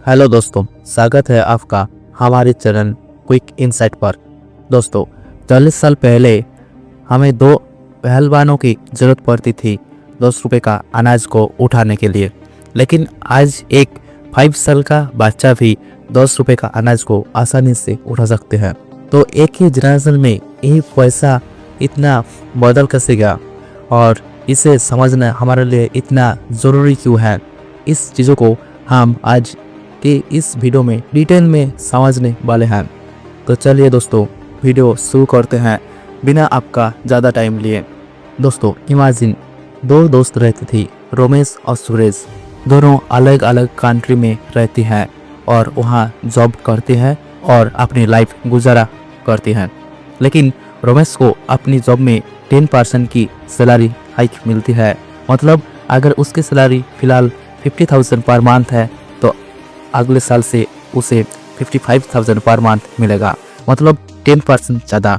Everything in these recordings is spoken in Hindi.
हेलो दोस्तों, स्वागत है आपका हमारे चैनल क्विक इनसाइट पर। दोस्तों, 40 साल पहले हमें दो पहलवानों की ज़रूरत पड़ती थी 10 रुपये का अनाज को उठाने के लिए, लेकिन आज एक 5 साल का बच्चा भी 10 रुपये का अनाज को आसानी से उठा सकते हैं। तो एक ही जनरेशन में यही पैसा इतना बदल कैसे गया और इसे समझना हमारे लिए इतना ज़रूरी क्यों है, इस चीज़ों को हम आज के इस वीडियो में डिटेल में समझने वाले हैं। तो चलिए दोस्तों, वीडियो शुरू करते हैं बिना आपका ज़्यादा टाइम लिए। दोस्तों, इमेजिन दो दोस्त रहते थे, रमेश और सुरेश। दोनों अलग अलग कंट्री में रहती हैं और वहाँ जॉब करते हैं और अपनी लाइफ गुजारा करते हैं। लेकिन रमेश को अपनी जॉब में 10% की सैलरी हाइक मिलती है। मतलब अगर उसकी सैलरी फ़िलहाल 50,000 पर मंथ है तो अगले साल से उसे 55,000 पर मंथ मिलेगा, मतलब 10% ज़्यादा।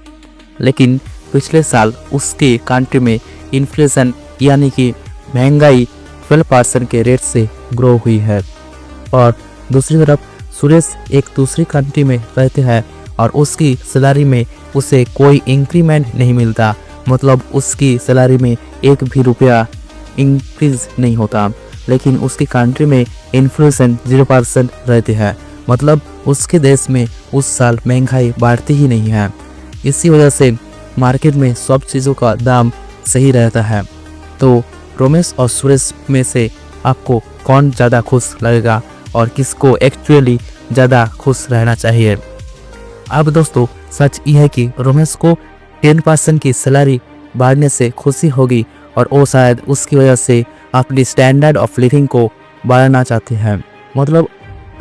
लेकिन पिछले साल उसके कंट्री में इन्फ्लेशन यानी कि महंगाई 12% के रेट से ग्रो हुई है। और दूसरी तरफ सुरेश एक दूसरी कंट्री में रहते हैं और उसकी सैलरी में उसे कोई इंक्रीमेंट नहीं मिलता, मतलब उसकी सैलरी में एक भी रुपया इंक्रीज नहीं होता। लेकिन उसकी कंट्री में इन्फ्लेशन 0% रहती है, मतलब उसके देश में उस साल महंगाई बढ़ती ही नहीं है। इसी वजह से मार्केट में सब चीज़ों का दाम सही रहता है। तो रमेश और सुरेश में से आपको कौन ज़्यादा खुश लगेगा और किसको एक्चुअली ज़्यादा खुश रहना चाहिए? अब दोस्तों, सच ये है कि रमेश को 10% की सैलरी बढ़ने से खुशी होगी और वो शायद उसकी वजह से अपनी स्टैंडर्ड ऑफ लिविंग को बढ़ाना चाहते हैं, मतलब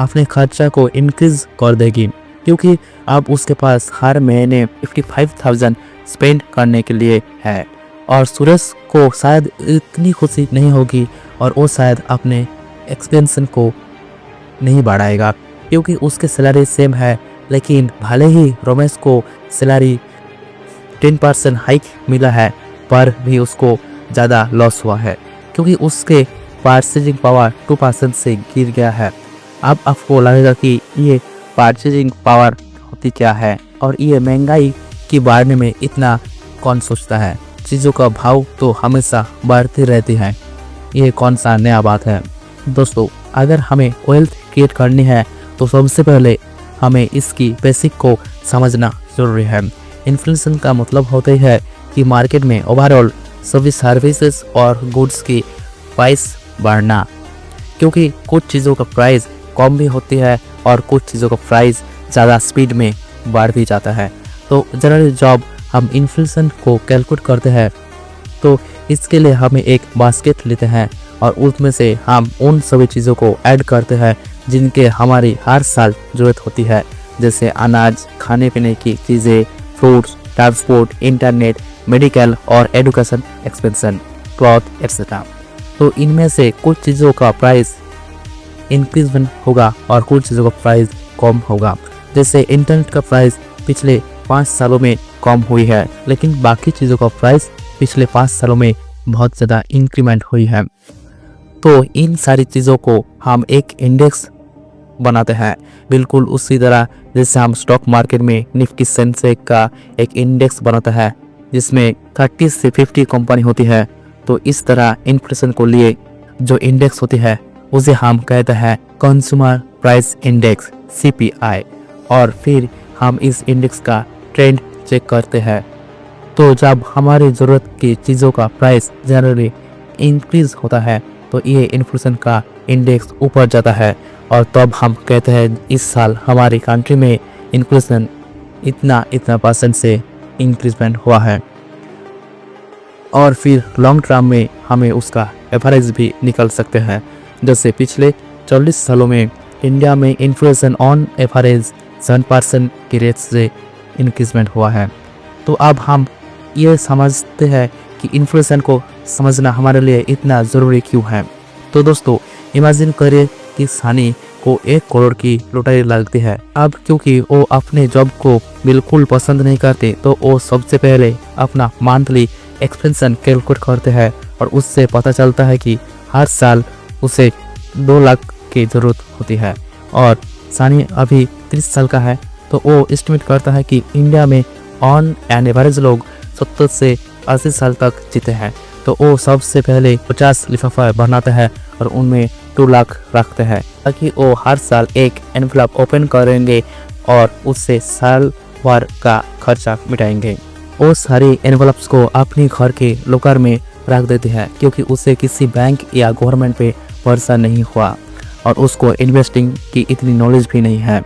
अपने खर्चा को इंक्रीज कर देगी, क्योंकि अब उसके पास हर महीने 55,000 स्पेंड करने के लिए है। और सुरेश को शायद इतनी खुशी नहीं होगी और वो शायद अपने एक्सपेंशन को नहीं बढ़ाएगा, क्योंकि उसके सैलरी सेम है। लेकिन भले ही रमेश को सैलरी 10% हाइक मिला है, पर भी उसको ज़्यादा लॉस हुआ है, क्योंकि उसके परचेजिंग पावर 2% से गिर गया है। अब आपको लगेगा कि ये परचेजिंग पावर होती क्या है और ये महंगाई की बढ़ने में इतना कौन सोचता है। चीज़ों का भाव तो हमेशा बढ़ती रहती है, ये कौन सा नया बात है। दोस्तों, अगर हमें वेल्थ क्रिएट करनी है तो सबसे पहले हमें इसकी बेसिक को समझना जरूरी है। इन्फ्लेशन का मतलब होता है कि मार्केट में ओवरऑल सभी सर्विसेज और गुड्स की प्राइस बढ़ना, क्योंकि कुछ चीज़ों का प्राइस कम भी होती है और कुछ चीज़ों का प्राइस ज़्यादा स्पीड में बढ़ भी जाता है। तो जनरली जब हम इन्फ्लेशन को कैलकुलेट करते हैं तो इसके लिए हमें एक बास्केट लेते हैं और उसमें से हम उन सभी चीज़ों को ऐड करते हैं जिनके हमारी हर साल ज़रूरत होती है, जैसे अनाज, खाने पीने की चीज़ें, फ्रूट्स, ट्रांसपोर्ट, इंटरनेट, मेडिकल और एजुकेशन एक्सपेंशन, क्लॉथ एक्सेट्रा। तो इनमें से कुछ चीज़ों का प्राइस इंक्रीजमेंट होगा और कुछ चीज़ों का प्राइस कम होगा। जैसे इंटरनेट का प्राइस पिछले 5 सालों में कम हुई है, लेकिन बाकी चीज़ों का प्राइस पिछले 5 सालों में बहुत ज़्यादा इंक्रीमेंट हुई है। तो इन सारी चीज़ों को हम एक इंडेक्स बनाते हैं, बिल्कुल उसी तरह जैसे हम स्टॉक मार्केट में निफ्टी सेंसेक्स का एक इंडेक्स बनाता है जिसमें 30 से 50 कंपनी होती है। तो इस तरह इन्फ्लेशन को लिए जो इंडेक्स होती है उसे हम कहते हैं कंज्यूमर प्राइस इंडेक्स CPI। और फिर हम इस इंडेक्स का ट्रेंड चेक करते हैं। तो जब हमारी ज़रूरत की चीज़ों का प्राइस जनरली इंक्रीज होता है तो ये इन्फ्लेशन का इंडेक्स ऊपर जाता है और तब हम कहते हैं इस साल हमारी कंट्री में इन्फ्लेशन इतना % से इंक्रीजमेंट हुआ है। और फिर लॉन्ग टर्म में हमें उसका एवरेज भी निकल सकते हैं, जैसे पिछले 40 सालों में इंडिया में इन्फ्लेशन ऑन एवरेज 7% के रेट से इंक्रीजमेंट हुआ है। तो अब हम ये समझते हैं कि इन्फ्लेशन को समझना हमारे लिए इतना ज़रूरी क्यों है। तो दोस्तों, इमेजिन करिए कि सानी को 1 करोड़ की लॉटरी लगती है। अब क्योंकि वो अपने जॉब को बिल्कुल पसंद नहीं करते, तो वो सबसे पहले अपना मंथली एक्सपेंशन कैलकुलेट करते हैं और उससे पता चलता है कि हर साल उसे 2 लाख की ज़रूरत होती है। और सानी अभी 30 साल का है, तो वो एस्टिमेट करता है कि इंडिया में ऑन एन एवरेज लोग 70 से 80 साल तक जीते हैं। तो वो सबसे पहले 50 लिफाफा बनाते हैं और उनमें 2 लाख रखते हैं, ताकि वो हर साल एक एनवलप ओपन करेंगे और उससे साल भर का खर्चा मिटाएंगे। वो सारी एनवलप्स को अपने घर के लॉकर में रख देते हैं, क्योंकि उसे किसी बैंक या गवर्नमेंट पे भरोसा नहीं हुआ और उसको इन्वेस्टिंग की इतनी नॉलेज भी नहीं है,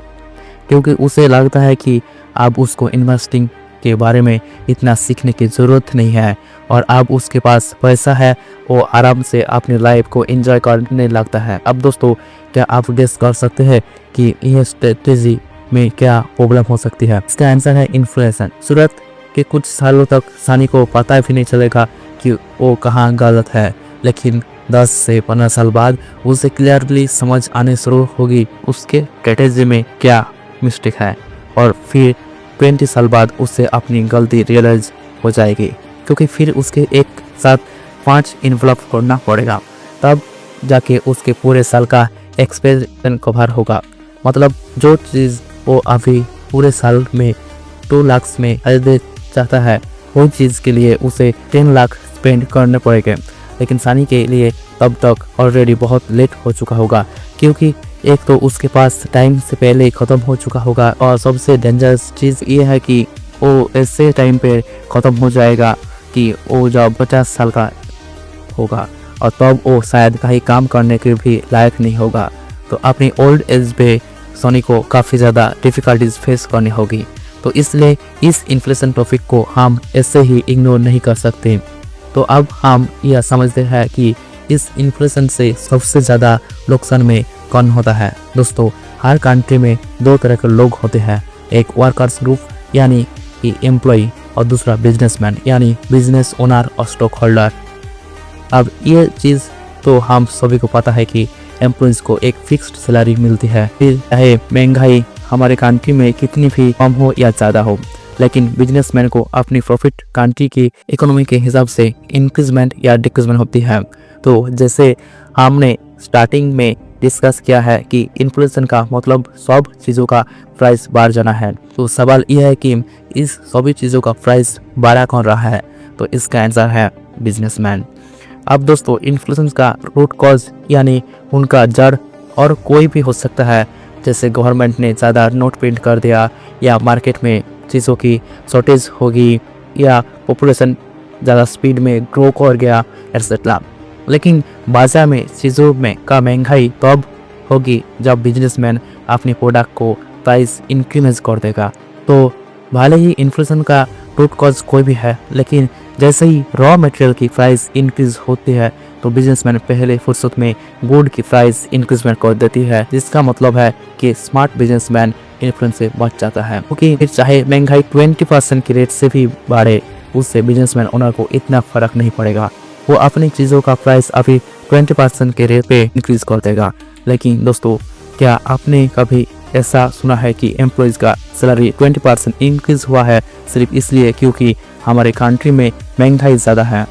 क्योंकि उसे लगता है कि अब उसको इन्वेस्टिंग के बारे में इतना सीखने की ज़रूरत नहीं है और अब उसके पास पैसा है, वो आराम से अपनी लाइफ को एंजॉय करने लगता है। अब दोस्तों, क्या आप गेस कर सकते हैं कि ये स्ट्रेटेजी में क्या प्रॉब्लम हो सकती है? इसका आंसर है इन्फ्लेशन। शुरुआत के कुछ सालों तक सानी को पता भी नहीं चलेगा कि वो कहाँ गलत है, लेकिन 10 से 15 साल बाद उसे क्लियरली समझ आने शुरू होगी उसके स्ट्रेटेजी में क्या मिस्टेक है, और फिर 20 साल बाद उसे अपनी गलती रियलाइज हो जाएगी, क्योंकि फिर उसके एक साथ 5 इन्वलप करना पड़ेगा, तब जाके उसके पूरे साल का एक्सपेंशन कवर होगा। मतलब जो चीज़ वो अभी पूरे साल में 2 लाख में खरीदना चाहता है, वो चीज़ के लिए उसे 10 लाख स्पेंड करने पड़ेंगे, लेकिन सानी के लिए तब तक ऑलरेडी बहुत लेट हो चुका होगा, क्योंकि एक तो उसके पास टाइम से पहले ख़त्म हो चुका होगा और सबसे डेंजरस चीज़ ये है कि वो ऐसे टाइम पे ख़त्म हो जाएगा कि वो जब 50 साल का होगा और तब वो शायद कहीं काम करने के भी लायक नहीं होगा। तो अपनी ओल्ड एज पे सोनी को काफ़ी ज़्यादा डिफ़िकल्टीज फेस करनी होगी। तो इसलिए इस इन्फ्लेशन टॉपिक को हम ऐसे ही इग्नोर नहीं कर सकते। तो अब हम यह समझते हैं कि इस इन्फ्लेशन से सबसे ज़्यादा नुकसान में कौन होता है। दोस्तों, हर कंट्री में 2 तरह के लोग होते हैं, एक वर्कर्स ग्रुप यानी कि एम्प्लॉय और दूसरा बिजनेसमैन यानी बिजनेस ओनर और स्टॉक होल्डर। अब ये चीज़ तो हम सभी को पता है कि एम्प्लॉयज़ को एक फिक्स्ड सैलरी मिलती है, फिर चाहे महंगाई हमारे कंट्री में कितनी भी कम हो या ज़्यादा हो, लेकिन बिजनेसमैन को अपनी प्रॉफिट कंट्री की इकोनॉमी के हिसाब से इंक्रीजमेंट या डिक्रीजमेंट होती है। तो जैसे हमने स्टार्टिंग में डिस्कस किया है कि इन्फ्लेशन का मतलब सब चीज़ों का प्राइस बढ़ जाना है, तो सवाल यह है कि इस सभी चीज़ों का प्राइस बढ़ा कौन रहा है? तो इसका आंसर है बिजनेसमैन। अब दोस्तों, इन्फ्लेशन का रूट कॉज यानी उनका जड़ और कोई भी हो सकता है, जैसे गवर्नमेंट ने ज़्यादा नोट प्रिंट कर दिया, या मार्केट में चीज़ों की शॉर्टेज होगी, या पॉपुलेशन ज़्यादा स्पीड में ग्रो कर गया, एटसेट्रा। लेकिन बाजार में चीज़ों में का महंगाई तब होगी जब बिजनेसमैन अपने प्रोडक्ट को प्राइस इंक्रीमेंट कर देगा। तो भले ही इन्फ्लेशन का रूट कॉज कोई भी है, लेकिन जैसे ही रॉ मटेरियल की प्राइस इंक्रीज होती है तो बिजनेसमैन पहले फुर्सत में गुड की प्राइस इंक्रीजमेंट कर देती है, जिसका मतलब है कि स्मार्ट बिजनेसमैन इन्फ्लेशन से बच जाता है, क्योंकि फिर चाहे महंगाई 20% की रेट से भी बढ़े, उससे बिजनेसमैन ओनर को इतना फर्क नहीं पड़ेगा। वो अपनी चीज़ों का प्राइस अभी 20% के रेट पे इंक्रीज कर देगा। लेकिन दोस्तों, क्या आपने कभी ऐसा सुना है कि एम्प्लॉयज़ का सैलरी 20% इंक्रीज हुआ है सिर्फ इसलिए क्योंकि हमारे कंट्री में महंगाई ज़्यादा है?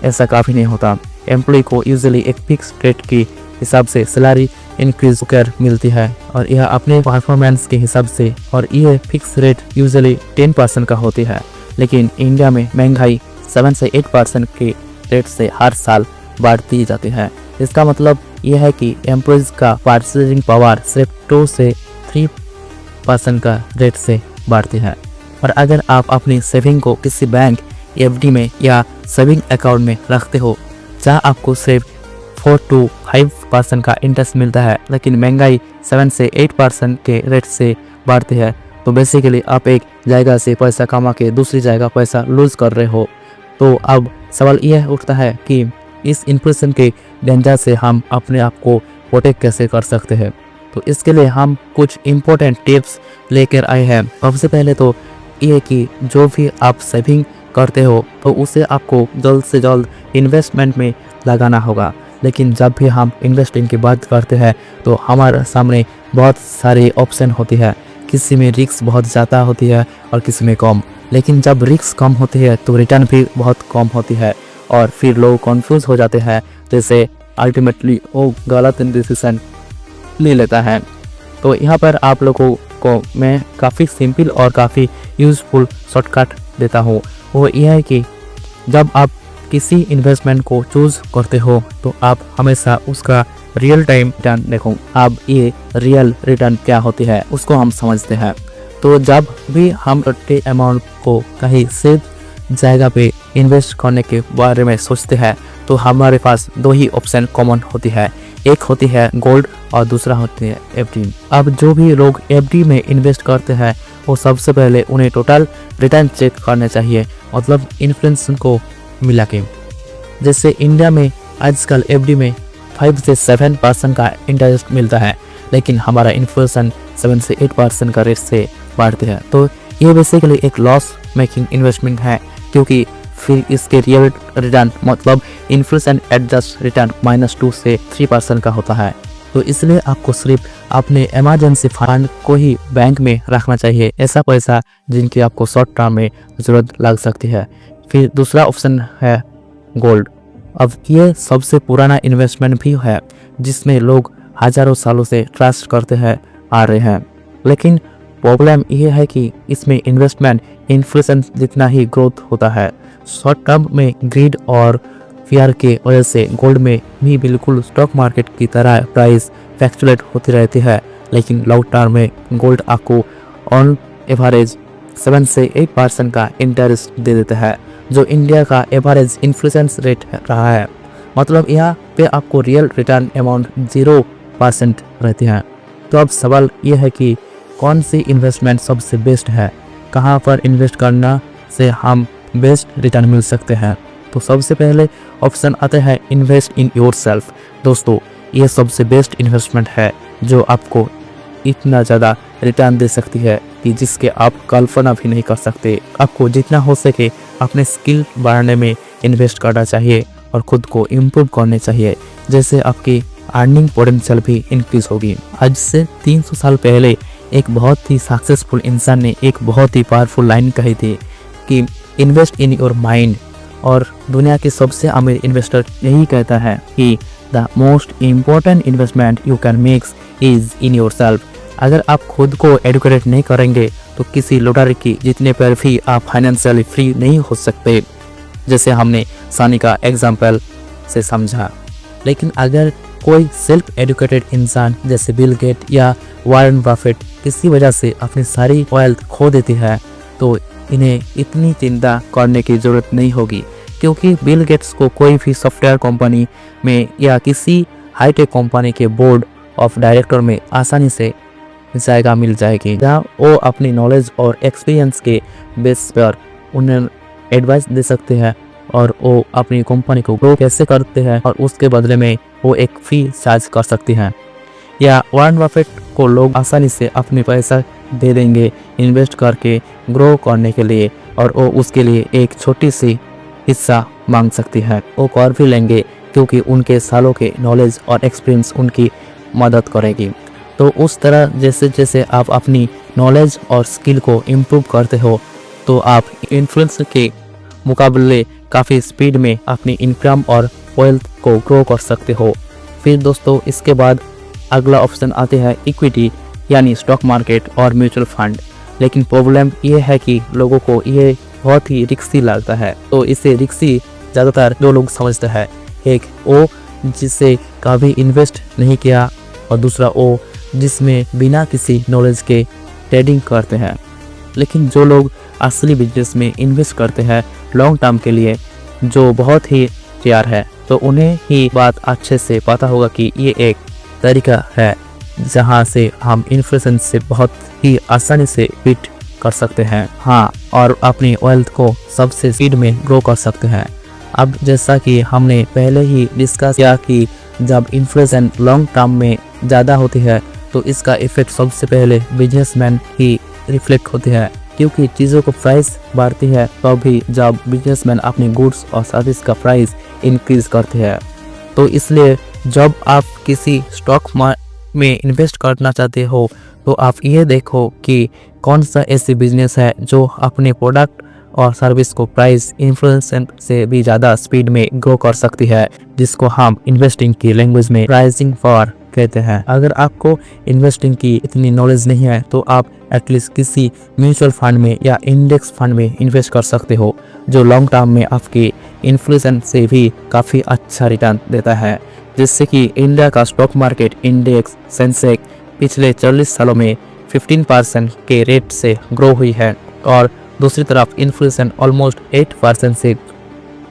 ऐसा काफ़ी नहीं होता। एम्प्लॉय को यूजुअली एक फिक्स रेट के हिसाब से सैलरी इंक्रीज होकर मिलती है, और यह अपने परफॉर्मेंस के हिसाब से, और यह फिक्स रेट यूजुअली 10% का होती है। लेकिन इंडिया में महंगाई 7 से 8% के रेट से हर साल बढ़ती जाती है। इसका मतलब यह है कि एम्प्लॉयज़ का परचेजिंग पावर सिर्फ 2 से 3% का रेट से बढ़ती है। और अगर आप अपनी सेविंग को किसी बैंक, एफडी में या सेविंग अकाउंट में रखते हो, जहाँ आपको सिर्फ 4 to 5% का इंटरेस्ट मिलता है, लेकिन महंगाई 7 से 8% के रेट से बढ़ती है, तो बेसिकली आप एक जगह से पैसा कमा के दूसरी जगह पैसा लूज कर रहे हो। तो अब सवाल यह उठता है कि इस इन्फ्लेशन के डेंजर से हम अपने आप को प्रोटेक्ट कैसे कर सकते हैं। तो इसके लिए हम कुछ इम्पोर्टेंट टिप्स लेकर आए हैं। सबसे पहले तो ये कि जो भी आप सेविंग करते हो तो उसे आपको जल्द से जल्द इन्वेस्टमेंट में लगाना होगा। लेकिन जब भी हम इन्वेस्टिंग की बात करते हैं तो हमारे सामने बहुत सारे ऑप्शन होती है। किसी में रिस्क बहुत ज़्यादा होती है और किसी में कम। लेकिन जब रिस्क कम होती है तो रिटर्न भी बहुत कम होती है, और फिर लोग कंफ्यूज हो जाते हैं, जैसे अल्टीमेटली वो गलत डिसीजन ले लेता है। तो यहाँ पर आप लोगों को मैं काफ़ी सिंपल और काफ़ी यूज़फुल शॉर्टकट देता हूँ। वो यह है कि जब आप किसी इन्वेस्टमेंट को चूज़ करते हो तो आप हमेशा उसका रियल टाइम रिटर्न देखो। अब ये रियल रिटर्न क्या होती है उसको हम समझते हैं। तो जब भी हम छोटे अमाउंट को कहीं सेफ जगह पे इन्वेस्ट करने के बारे में सोचते हैं तो हमारे पास दो ही ऑप्शन कॉमन होती है, एक होती है गोल्ड और दूसरा होती है एफडी। अब जो भी लोग एफडी में इन्वेस्ट करते हैं वो सबसे पहले उन्हें टोटल रिटर्न चेक करना चाहिए, मतलब इन्फ्लेशन को मिला के। जैसे इंडिया में आजकल एफडी में 5 से 7% का इंटरेस्ट मिलता है, लेकिन हमारा इन्फ्लेशन 7 से 8% का रेट से बढ़ते हैं। तो ये बेसिकली एक लॉस मेकिंग इन्वेस्टमेंट है, क्योंकि फिर इसके रियल रिटर्न मतलब इन्फ्लेशन एडजस्ट रिटर्न -2 से 3% का होता है। तो इसलिए आपको सिर्फ अपने इमरजेंसी फंड को ही बैंक में रखना चाहिए, ऐसा पैसा जिनकी आपको शॉर्ट टर्म में ज़रूरत लग सकती है। फिर दूसरा ऑप्शन है गोल्ड। अब ये सबसे पुराना इन्वेस्टमेंट भी है जिसमें लोग हजारों सालों से ट्रस्ट करते हैं आ रहे हैं, लेकिन प्रॉब्लम ये है कि इसमें इन्वेस्टमेंट इन्फ्लेशन जितना ही ग्रोथ होता है। शॉर्ट टर्म में ग्रीड और फियर के वजह से गोल्ड में भी बिल्कुल स्टॉक मार्केट की तरह प्राइस फ्लक्चुएट होती रहती है, लेकिन लॉन्ग टर्म में गोल्ड आपको ऑन एवरेज 7 से 8% का इंटरेस्ट दे देता है, जो इंडिया का एवरेज इन्फ्लेशन रेट रहा है। मतलब यहाँ पे आपको रियल रिटर्न अमाउंट 0% रहती है। तो अब सवाल यह है कि कौन सी इन्वेस्टमेंट सबसे बेस्ट है, कहाँ पर इन्वेस्ट करना से हम बेस्ट रिटर्न मिल सकते हैं। तो सबसे पहले ऑप्शन आता है इन्वेस्ट इन योरसेल्फ। दोस्तों ये सबसे बेस्ट इन्वेस्टमेंट है जो आपको इतना ज़्यादा रिटर्न दे सकती है कि जिसके आप कल्पना भी नहीं कर सकते। आपको जितना हो सके अपने स्किल बढ़ाने में इन्वेस्ट करना चाहिए और ख़ुद को इम्प्रूव करने चाहिए, जैसे आपकी अर्निंग पोटेंशियल भी इंक्रीज होगी। आज से 300 साल पहले एक बहुत ही सक्सेसफुल इंसान ने एक बहुत ही पावरफुल लाइन कही थी कि इन्वेस्ट इन योर माइंड, और दुनिया के सबसे अमीर इन्वेस्टर यही कहता है कि the most important investment you can make is in your self. अगर आप खुद को एडुकेट नहीं करेंगे तो किसी लॉटरी की जितने पर भी आप फाइनेंशियली फ्री नहीं हो सकते, जैसे हमने सानी का एग्जाम्पल से समझा। लेकिन अगर कोई सेल्फ एडुकेटेड इंसान जैसे बिल गेट या वॉरेन बफेट किसी वजह से अपनी सारी वेल्थ खो देती है तो इन्हें इतनी चिंता करने की ज़रूरत नहीं होगी, क्योंकि बिल गेट्स को कोई भी सॉफ्टवेयर कंपनी में या किसी हाईटेक कंपनी के बोर्ड ऑफ डायरेक्टर में आसानी से जगह मिल जाएगी, जहाँ वो अपनी नॉलेज और एक्सपीरियंस के बेस पर उन्हें एडवाइस दे सकते हैं और वो अपनी कंपनी को ग्रो कैसे करते हैं और उसके बदले में वो एक फी चार्ज कर सकती हैं। या वॉरेन बफेट को लोग आसानी से अपने पैसा दे देंगे इन्वेस्ट करके ग्रो करने के लिए, और वो उसके लिए एक छोटी सी हिस्सा मांग सकती है। वो कर भी लेंगे क्योंकि उनके सालों के नॉलेज और एक्सपीरियंस उनकी मदद करेगी। तो उस तरह जैसे जैसे आप अपनी नॉलेज और स्किल को इम्प्रूव करते हो तो आप इन्फ्लुएंस के मुकाबले काफ़ी स्पीड में अपनी इनकम और वेल्थ को ग्रो कर सकते हो। फिर दोस्तों इसके बाद अगला ऑप्शन आते हैं इक्विटी, यानी स्टॉक मार्केट और म्यूचुअल फंड। लेकिन प्रॉब्लम ये है कि लोगों को ये बहुत ही रिस्की लगता है। तो इसे रिस्की ज़्यादातर दो लोग समझते हैं, एक वो जिसे कभी इन्वेस्ट नहीं किया और दूसरा वो जिसमें बिना किसी नॉलेज के ट्रेडिंग करते हैं। लेकिन जो लोग असली बिजनेस में इन्वेस्ट करते हैं लॉन्ग टर्म के लिए, जो बहुत ही तैयार है, तो उन्हें ही बात अच्छे से पता होगा कि ये एक तरीका है जहां से हम इन्फ्लेशन से बहुत ही आसानी से बीट कर सकते हैं, हाँ, और अपनी वेल्थ को सबसे स्पीड में ग्रो कर सकते हैं। अब जैसा कि हमने पहले ही डिस्कस किया कि जब इन्फ्लेशन लॉन्ग टर्म में ज़्यादा होती है तो इसका इफेक्ट सबसे पहले बिजनेसमैन ही रिफ्लेक्ट होती है, क्योंकि चीज़ों को प्राइस बढ़ती है तभी जब बिजनेसमैन अपनी गुड्स और सर्विस का प्राइस इंक्रीज करते हैं। तो इसलिए जब आप किसी स्टॉक में इन्वेस्ट करना चाहते हो तो आप ये देखो कि कौन सा ऐसी बिजनेस है जो अपने प्रोडक्ट और सर्विस को प्राइस इन्फ्लेशन से भी ज़्यादा स्पीड में ग्रो कर सकती है, जिसको हम इन्वेस्टिंग की लैंग्वेज में प्राइसिंग फॉर कहते हैं। अगर आपको इन्वेस्टिंग की इतनी नॉलेज नहीं है तो आप एटलीस्ट किसी म्यूचुअल फंड में या इंडेक्स फंड में इन्वेस्ट कर सकते हो, जो लॉन्ग टर्म में आपकी इन्फ्लेशन से भी काफ़ी अच्छा रिटर्न देता है। जिससे कि इंडिया का स्टॉक मार्केट इंडेक्स सेंसेक्स पिछले 40 सालों में 15% के रेट से ग्रो हुई है और दूसरी तरफ इन्फ्लेशन ऑलमोस्ट 8% से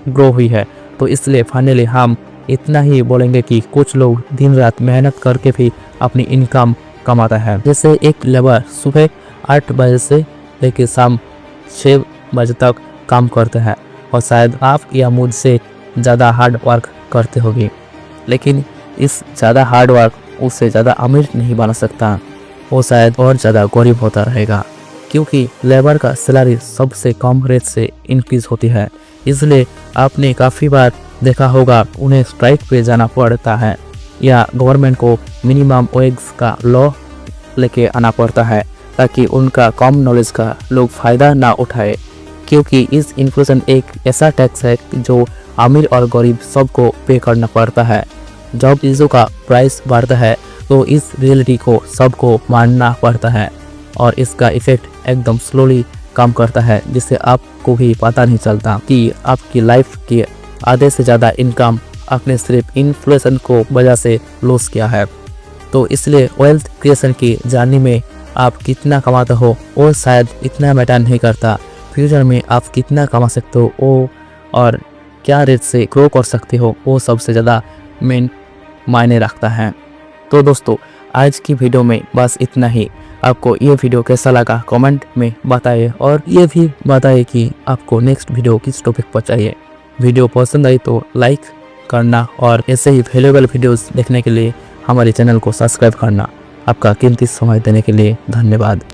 ग्रो हुई है। तो इसलिए फाइनली हम इतना ही बोलेंगे कि कुछ लोग दिन रात मेहनत करके भी अपनी इनकम कमाता है। जैसे एक लेबर सुबह 8 बजे से लेकर शाम 6 बजे तक काम करते हैं और शायद आप या मुझसे ज़्यादा हार्ड वर्क करते होगी, लेकिन इस ज़्यादा हार्ड वर्क उससे ज़्यादा अमीर नहीं बना सकता। वो शायद और ज़्यादा गरीब होता रहेगा, क्योंकि लेबर का सैलरी सबसे कम रेट से इंक्रीज होती है। इसलिए आपने काफ़ी बार देखा होगा उन्हें स्ट्राइक पे जाना पड़ता है या गवर्नमेंट को मिनिमम वेज का लॉ लेके आना पड़ता है, ताकि उनका कम नॉलेज का लोग फ़ायदा ना उठाए। क्योंकि इस इन्फ्लेशन एक ऐसा टैक्स है जो अमीर और गरीब सबको पे करना पड़ता है। जब चीज़ों का प्राइस बढ़ता है तो इस रियलिटी को सबको मानना पड़ता है और इसका इफेक्ट एकदम स्लोली काम करता है, जिससे आपको भी पता नहीं चलता कि आपकी लाइफ के आधे से ज़्यादा इनकम आपने सिर्फ इन्फ्लेशन को वजह से लॉस किया है। तो इसलिए वेल्थ क्रिएशन की जर्नी में आप कितना कमाते हो वो शायद इतना मैटर नहीं करता। फ्यूचर में आप कितना कमा सकते हो वो और क्या रेट से ग्रो कर सकते हो वो सबसे ज़्यादा मेन मायने रखता है। तो दोस्तों आज की वीडियो में बस इतना ही। आपको ये वीडियो कैसा लगा कमेंट में बताइए और ये भी बताइए कि आपको नेक्स्ट वीडियो किस टॉपिक पर चाहिए। वीडियो पसंद आई तो लाइक करना और ऐसे ही वैल्यूएबल वीडियोस देखने के लिए हमारे चैनल को सब्सक्राइब करना। आपका कीमती समय देने के लिए धन्यवाद।